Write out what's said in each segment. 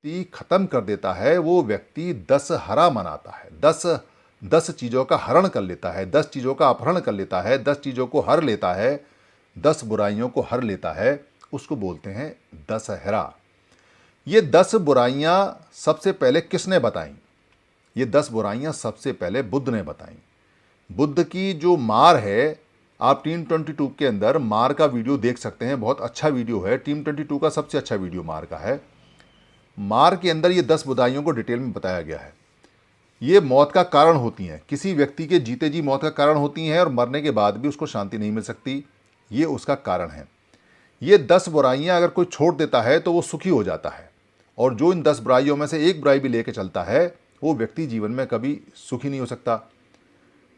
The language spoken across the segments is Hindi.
व्यक्ति खत्म कर देता है, वो व्यक्ति 10 हरा मनाता है। 10 चीज़ों का हरण कर लेता है, 10 चीज़ों का अपहरण कर लेता है, 10 चीज़ों को हर लेता है, 10 बुराइयों को हर लेता है, उसको बोलते हैं दशहरा। ये 10 बुराइयां सबसे पहले किसने बताई? ये 10 बुराइयां सबसे पहले बुद्ध ने बताई। बुद्ध की जो मार है, आप टीम 22 के अंदर मार का वीडियो देख सकते हैं, बहुत अच्छा वीडियो है। टीम 22 का सबसे अच्छा वीडियो मार का है। मार के अंदर ये 10 बुराइयों को डिटेल में बताया गया है। ये मौत का कारण होती हैं, किसी व्यक्ति के जीते जी मौत का कारण होती हैं और मरने के बाद भी उसको शांति नहीं मिल सकती, ये उसका कारण है। ये 10 बुराइयां अगर कोई छोड़ देता है तो वो सुखी हो जाता है, और जो इन 10 बुराइयों में से एक बुराई भी लेके चलता है वो व्यक्ति जीवन में कभी सुखी नहीं हो सकता।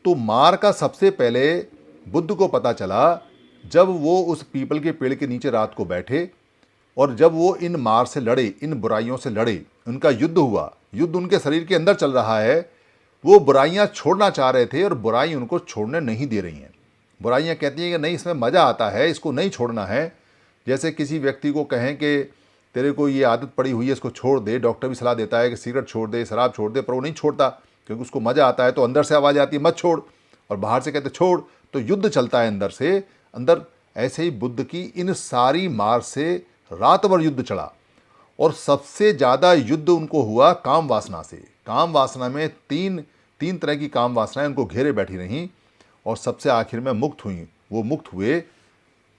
तो मार का सबसे पहले बुद्ध को पता चला जब वो उस पीपल के पेड़ के नीचे रात को बैठे, और जब वो इन मार से लड़े, इन बुराइयों से लड़े, उनका युद्ध हुआ, युद्ध उनके शरीर के अंदर चल रहा है। वो बुराइयां छोड़ना चाह रहे थे और बुराई उनको छोड़ने नहीं दे रही हैं। बुराइयां कहती हैं कि नहीं, इसमें मज़ा आता है, इसको नहीं छोड़ना है। जैसे किसी व्यक्ति को कहें कि तेरे को ये आदत पड़ी हुई है, इसको छोड़ दे। डॉक्टर भी सलाह देता है कि सिगरेट छोड़ दे, शराब छोड़ दे, पर वो नहीं छोड़ता क्योंकि उसको मज़ा आता है। तो अंदर से आवाज़ आती है मत छोड़, और बाहर से कहते छोड़, तो युद्ध चलता है अंदर से अंदर। ऐसे ही बुद्ध की इन सारी मार से रात भर युद्ध चला, और सबसे ज़्यादा युद्ध उनको हुआ काम वासना से। काम वासना में तीन तरह की काम वासनाएं उनको घेरे बैठी रहीं, और सबसे आखिर में मुक्त हुई। वो मुक्त हुए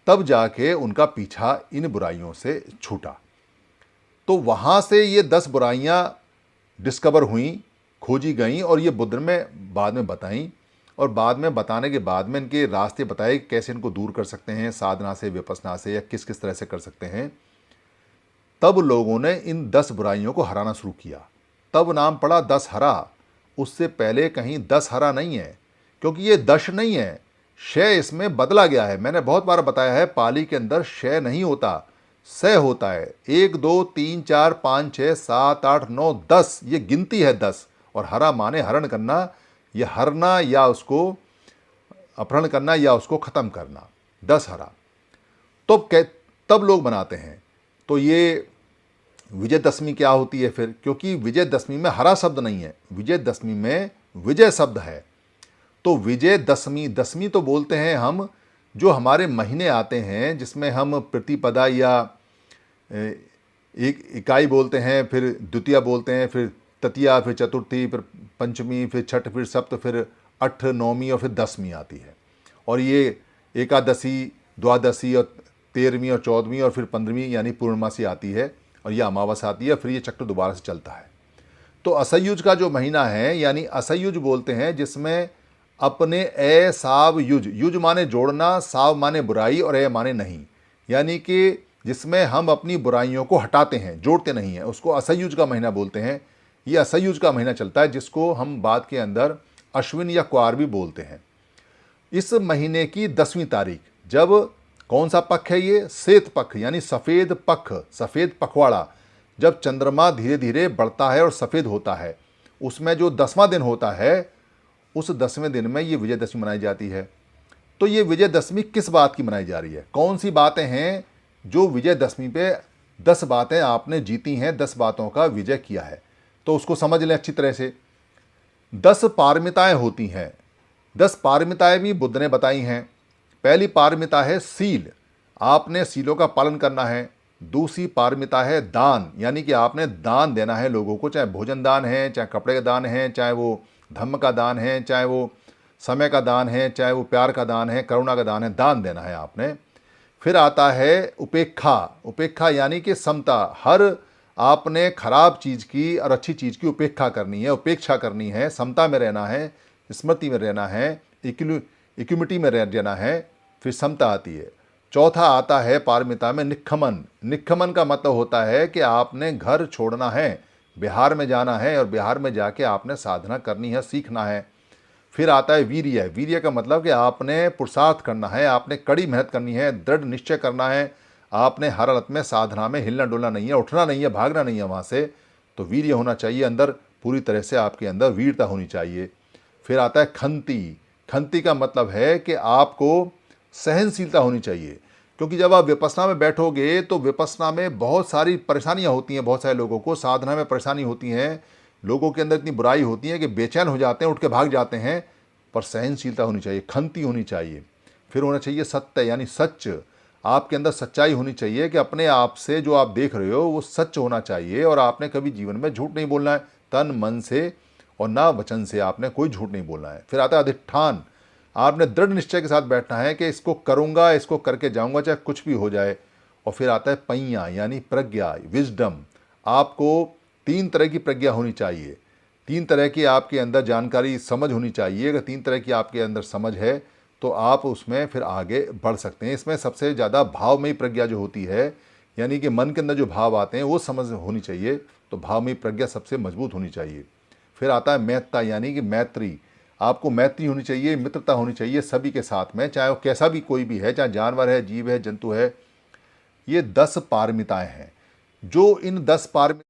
तब जाके उनका पीछा इन बुराइयों से छूटा। तो वहाँ से ये 10 बुराइयाँ डिस्कवर हुई, खोजी गईं, और ये बुद्ध ने बाद में बताईं। और बाद में बताने के बाद में इनके रास्ते बताए कैसे इनको दूर कर सकते हैं, साधना से, विपස්සना से, या किस किस तरह से कर सकते हैं। तब लोगों ने इन 10 बुराइयों को हराना शुरू किया। तब नाम पड़ा 10 हरा। उससे पहले कहीं 10 हरा नहीं है, क्योंकि ये दश नहीं है, शय इसमें बदला गया है। मैंने बहुत बार बताया है, पाली के अंदर शय नहीं होता, स होता है। 1 2 3 4 5 6 7 8 9 10, ये गिनती है 10। और हरा माने हरण करना, ये हरना या उसको अपहरण करना या उसको खत्म करना, 10 हरा। तब लोग बनाते हैं। तो ये विजयदशमी क्या होती है फिर? क्योंकि विजयदशमी में हरा शब्द नहीं है, विजयदशमी में विजय शब्द है। तो विजयदशमी, दशमी तो बोलते हैं हम जो हमारे महीने आते हैं, जिसमें हम प्रतिपदा या एक इकाई बोलते हैं, फिर द्वितीया बोलते हैं, फिर तृतीया, फिर चतुर्थी, फिर पंचमी, फिर छठ, फिर सप्त, फिर अठ, नौवीं और फिर 10वीं आती है। और ये एकादशी, द्वादशी और 13वीं और 14वीं और फिर 15वीं यानी पूर्णमासी आती है, और यह अमावस्या आती है, फिर ये चक्र दोबारा से चलता है। तो असहयुज का जो महीना है, यानी असहयुज बोलते हैं जिसमें अपने ए साव युज, युज माने जोड़ना, साव माने बुराई और ए माने नहीं, यानी कि जिसमें हम अपनी बुराइयों को हटाते हैं, जोड़ते नहीं हैं, उसको असहयुज का महीना बोलते हैं। ये असहयुज का महीना चलता है, जिसको हम बाद के अंदर अश्विन या क्वार भी बोलते हैं। इस महीने की 10वीं तारीख, जब कौन सा पक्ष है ये? श्वेत पक्ष, यानी सफ़ेद पक्ष, सफ़ेद पखवाड़ा, जब चंद्रमा धीरे धीरे बढ़ता है और सफ़ेद होता है, उसमें जो 10वां दिन होता है, उस 10वें दिन में ये विजयदशमी मनाई जाती है। तो ये विजयदशमी किस बात की मनाई जा रही है? कौन सी बातें हैं जो विजयदशमी पे 10 बातें आपने जीती हैं, 10 बातों का विजय किया है, तो उसको समझ लें अच्छी तरह से। 10 पारमिताएं होती हैं। 10 पारमिताएं भी बुद्ध ने बताई हैं। पहली पारमिता है सील, आपने सीलों का पालन करना है। दूसरी पारमिता है दान, यानी कि आपने दान देना है लोगों को, चाहे भोजन दान है, चाहे कपड़े का दान है, चाहे वो धम्म का दान है, चाहे वो समय का दान है, चाहे वो प्यार का दान है, करुणा का दान है, दान देना है आपने। फिर आता है उपेक्षा, उपेक्षा यानी कि समता, हर आपने खराब चीज़ की और अच्छी चीज़ की उपेक्षा करनी है, उपेक्षा करनी है, समता में रहना है, स्मृति में रहना है, इक्विटी में रहना है, फिर समता आती है। चौथा आता है पारमिता में निक्खमन। निक्खमन का मतलब होता है कि आपने घर छोड़ना है, बिहार में जाना है, और बिहार में जाके आपने साधना करनी है, सीखना है। फिर आता है वीर्य। वीर्य का मतलब कि आपने पुरुषार्थ करना है, आपने कड़ी मेहनत करनी है, दृढ़ निश्चय करना है, आपने हर हालत में साधना में हिलना डुलना नहीं है, उठना नहीं है, भागना नहीं है वहाँ से। तो वीर्य होना चाहिए अंदर, पूरी तरह से आपके अंदर वीरता होनी चाहिए। फिर आता है खंती। खंती का मतलब है कि आपको सहनशीलता होनी चाहिए। क्योंकि जब आप विपස්සना में बैठोगे तो विपස්සना में बहुत सारी परेशानियां होती हैं, बहुत सारे लोगों को साधना में परेशानी होती हैं, लोगों के अंदर इतनी बुराई होती है कि बेचैन हो जाते हैं, उठ के भाग जाते हैं। पर सहनशीलता होनी चाहिए, खंती होनी चाहिए, फिर होना चाहिए सत्य यानी सच। आपके अंदर सच्चाई होनी चाहिए कि अपने आप से जो आप देख रहे हो वो सच होना चाहिए, और आपने कभी जीवन में झूठ नहीं बोलना है, तन मन से और ना वचन से आपने कोई झूठ नहीं बोलना है। फिर आता है अधिष्ठान, आपने दृढ़ निश्चय के साथ बैठना है कि इसको करूंगा, इसको करके जाऊंगा चाहे कुछ भी हो जाए। और फिर आता है पैया यानी प्रज्ञा, विजडम। आपको 3 तरह की प्रज्ञा होनी चाहिए, 3 तरह की आपके अंदर जानकारी समझ होनी चाहिए। अगर 3 तरह की आपके अंदर समझ है तो आप उसमें फिर आगे बढ़ सकते हैं। इसमें सबसे ज़्यादा भावमयी प्रज्ञा जो होती है, यानी कि मन के अंदर जो भाव आते हैं वो समझ होनी चाहिए, तो भावमयी प्रज्ञा सबसे मजबूत होनी चाहिए। फिर आता है मैत्ता यानी कि मैत्री, आपको मैत्री होनी चाहिए, मित्रता होनी चाहिए सभी के साथ में, चाहे वो कैसा भी कोई भी है, चाहे जानवर है, जीव है, जंतु है। ये 10 पारमिताएं हैं। जो इन 10 पारमिताएं